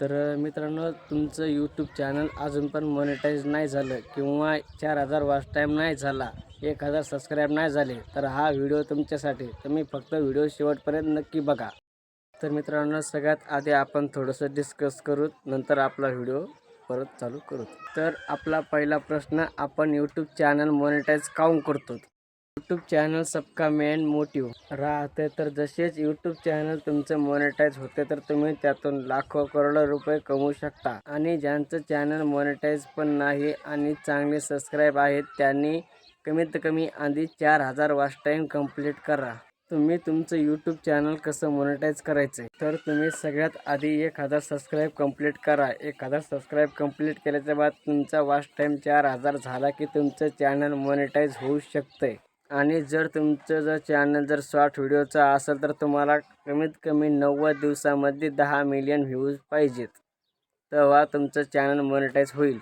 मित्रांनो, तुमचं YouTube channel अजून पण मॉनिटाईज नाही झालं किंवा 4000 वॉच टाईम नाही झाला, 1000 सबस्क्राईब नाही झाले, तर हा व्हिडिओ तुमच्यासाठी. तुम्ही फक्त व्हिडिओ शेवटपर्यंत नक्की बघा. तर मित्रांनो, सगळ्यात आधी आपण थोडंसं डिस्कस करू, नंतर आपला व्हिडिओ परत चालू करू. तर आपला पहिला प्रश्न, आपण यूट्यूब चॅनल मॉनिटाईज काऊन करतो? यूट्यूब चॅनल सबका मेन मोटिव्ह राहते. तर जसेच यूट्यूब चॅनल तुमचं मॉनिटाईज होते, तर तुम्ही त्यातून लाखो करोडो रुपये कमवू शकता. आणि ज्यांचं चॅनल मॉनिटाईज पण नाही आणि चांगले सबस्क्राईब आहेत, त्यांनी कमीत कमी आधी 4000 वॉच टाईम कंप्लीट करा. तुम्ही तुमचं यूट्यूब चॅनल कसं मॉनिटाईज करायचं? तर तुम्ही सगळ्यात आधी 1000 सबस्क्राईब कंप्लीट करा. 1000 सबस्क्राईब कंप्लीट केल्याच्या बाद तुमचा वॉच टाईम 4000 झाला की तुमचं चॅनल मॉनिटाईज होऊ शकते. आणि जर तुमचं चॅनल शॉर्ट व्हिडिओचा असेल, तर तुम्हाला कमीत कमी 90 दिवसामध्ये 10 मिलियन व्ह्यूज पाहिजेत, तेव्हा तुमचं चॅनल मॉनिटाईज होईल.